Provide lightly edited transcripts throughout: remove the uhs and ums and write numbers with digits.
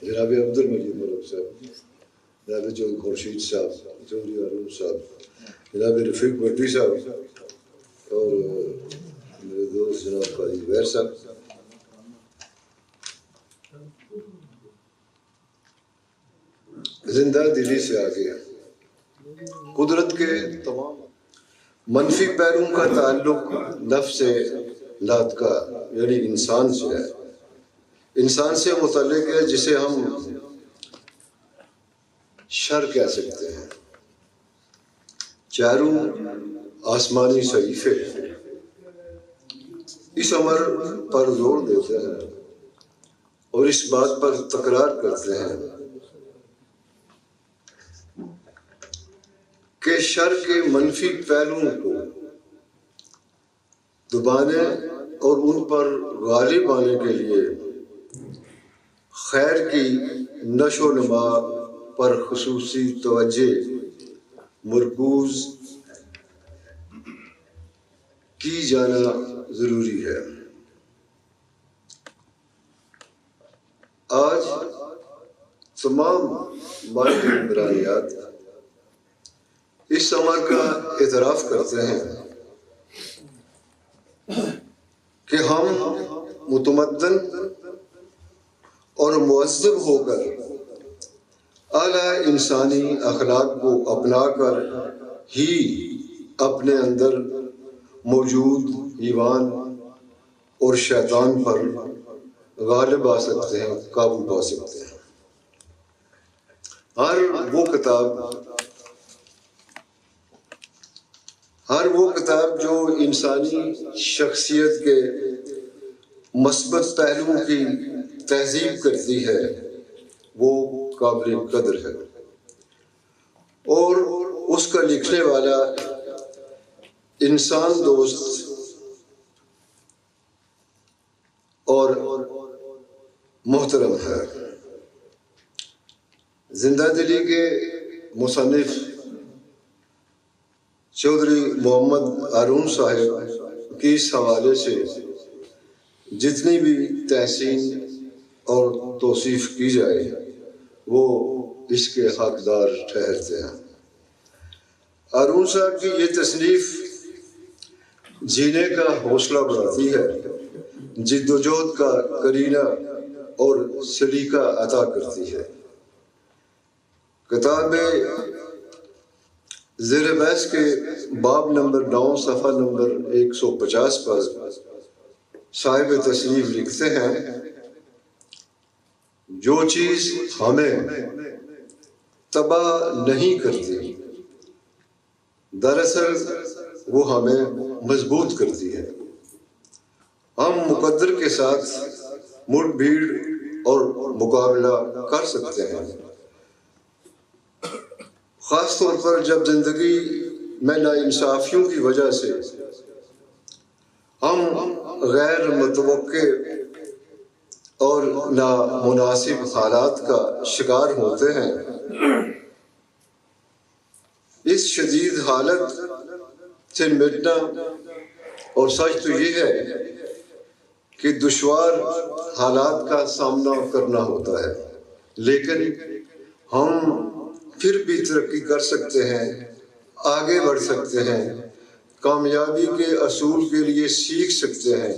جناب عبد المجید ملک صاحب، جناب چودھری خورشید صاحب، چودھری ہارون صاحب، جناب رفیق بٹی صاحب اور میرے دوست جناب قاضی زبیر صاحب. زندہ دلی سے آگے قدرت کے تمام منفی پہلوؤں کا تعلق نفس لات کا یعنی انسان سے ہے، انسان سے متعلق ہے، جسے ہم شر کہہ سکتے ہیں. چاروں آسمانی صحیفے اس امر پر زور دیتے ہیں اور اس بات پر تکرار کرتے ہیں کہ شر کے منفی پہلوؤں کو دبانے اور ان پر غالب آنے کے لیے خیر کی نشو و نما پر خصوصی توجہ مرکوز کی جانا ضروری ہے. آج تمام مادی برانیات اس امر کا اعتراف کرتے ہیں کہ ہم متمدن اور مہذب ہو کر اعلیٰ انسانی اخلاق کو اپنا کر ہی اپنے اندر موجود ایمان اور شیطان پر غالب آ سکتے ہیں، قابو پا سکتے ہیں. ہر وہ کتاب جو انسانی شخصیت کے مثبت پہلوؤں کی تہذیب کرتی ہے وہ قابل قدر ہے، اور اس کا لکھنے والا انسان دوست اور محترم ہے. زندہ دلی کے مصنف چودھری محمد ہارون صاحب کی اس حوالے سے جتنی بھی تحسین اور توصیف کی جائے وہ اس کے حقدار ٹھہرتے ہیں. ہارون صاحب کی یہ تصنیف جینے کا حوصلہ بڑھاتی ہے، جد و جہد کا کرینہ اور سلیقہ عطا کرتی ہے. کتاب زیر بحث کے باب نمبر 9 صفحہ نمبر 150 پر صاحب تصنیف لکھتے ہیں، جو چیز ہمیں تباہ نہیں کرتی دراصل وہ ہمیں مضبوط کرتی ہے. ہم مقدر کے ساتھ مڑ بھیڑ اور مقابلہ کر سکتے ہیں، خاص طور پر جب زندگی میں ناانصافیوں کی وجہ سے ہم غیر متوقع اور نامناسب حالات کا شکار ہوتے ہیں. اس شدید حالت سے نمٹنا اور سچ تو یہ ہے کہ دشوار حالات کا سامنا کرنا ہوتا ہے، لیکن ہم پھر بھی ترقی کر سکتے ہیں، آگے بڑھ سکتے ہیں، کامیابی کے اصول کے لیے سیکھ سکتے ہیں.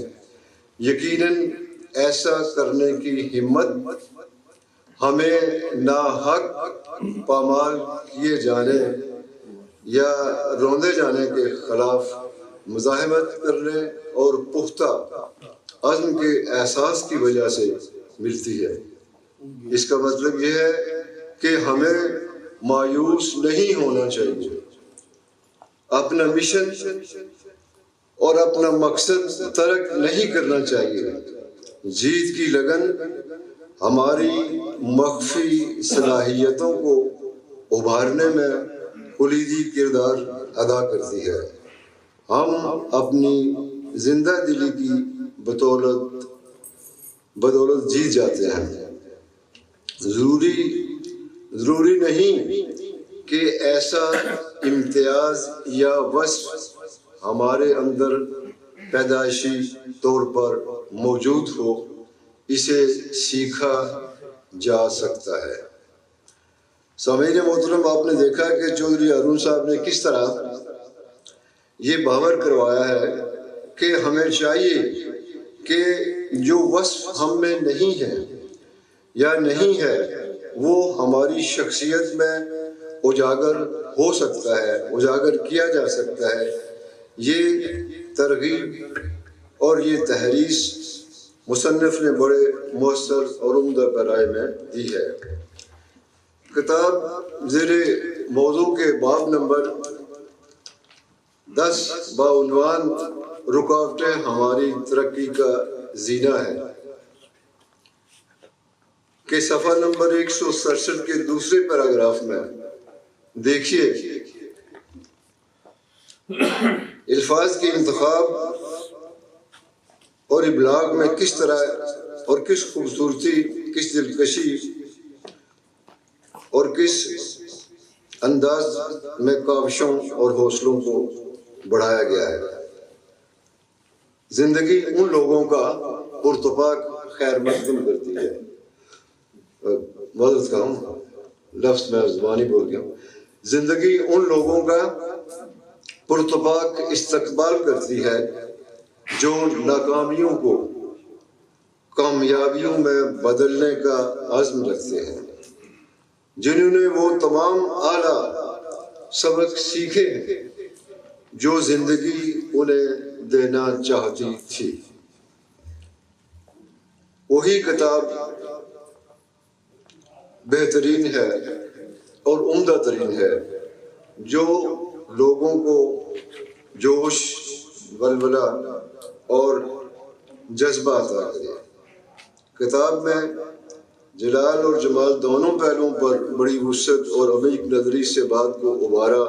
یقیناً ایسا کرنے کی ہمت ہمیں ناحق پامال کیے جانے یا روندے جانے کے خلاف مزاحمت کرنے اور پختہ عزم کے احساس کی وجہ سے ملتی ہے. اس کا مطلب یہ ہے کہ ہمیں مایوس نہیں ہونا چاہیے، اپنا مشن اور اپنا مقصد ترک نہیں کرنا چاہیے. جیت کی لگن ہماری مخفی صلاحیتوں کو ابھارنے میں کلیدی کردار ادا کرتی ہے. ہم اپنی زندہ دلی کی بدولت جیت جاتے ہیں. ضروری نہیں کہ ایسا امتیاز یا وصف ہمارے اندر پیدائشی طور پر موجود ہو. اسے سیکھا جا سکتا ہے۔ سامعین محترم، آپ نے دیکھا کہ چودھری ہارون صاحب نے کس طرح یہ باور کروایا ہے کہ ہمیں چاہیے کہ جو وصف ہم میں نہیں ہے یا نہیں ہے وہ ہماری شخصیت میں اجاگر ہو سکتا ہے، اجاگر کیا جا سکتا ہے۔ یہ ترغیب اور یہ تحریص مصنف نے بڑے مؤثر اور عمدہ پیرائے میں دی ہے۔ کتاب زیر موضوع کے باب نمبر 10 بعنوان رکاوٹیں ہماری ترقی کا زینہ ہے کہ صفحہ نمبر 167 کے دوسرے پیراگراف میں دیکھیے الفاظ کے انتخاب اور ابلاغ میں کس طرح اور کس خوبصورتی، کس دلکشی اور کس انداز میں کاوشوں اور حوصلوں کو بڑھایا گیا ہے۔ زندگی ان لوگوں کا پرتپاک خیر مقدم کرتی ہے، معذرت کروں لفظ میں زبانی بول گیا ہوں، زندگی ان لوگوں کا پرتپاک استقبال کرتی ہے جو ناکامیوں کو کامیابیوں میں بدلنے کا عزم رکھتے ہیں، جنہوں نے وہ تمام اعلیٰ سبق سیکھے ہیں جو زندگی انہیں دینا چاہتی تھی۔ وہی کتاب بہترین ہے اور عمدہ ترین ہے جو لوگوں کو جوش، ولولہ اور جذبہ عطا کرے۔ کتاب میں جلال اور جمال دونوں پہلوؤں پر بڑی وسعت اور عمیق نظری سے بات کو ابھارا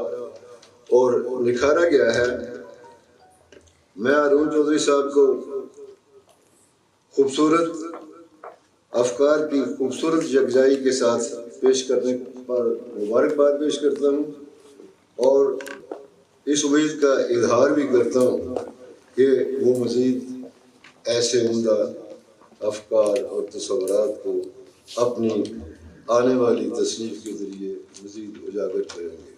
اور نکھارا گیا ہے۔ میں ہارون چودھری صاحب کو خوبصورت افکار کی خوبصورت یکجائی کے ساتھ پیش کرنے پر مبارکباد پیش کرتا ہوں اور اس امید کا اظہار بھی کرتا ہوں کہ وہ مزید ایسے عمدہ افکار اور تصورات کو اپنی آنے والی تصنیف کے ذریعے مزید اجاگر کریں گے۔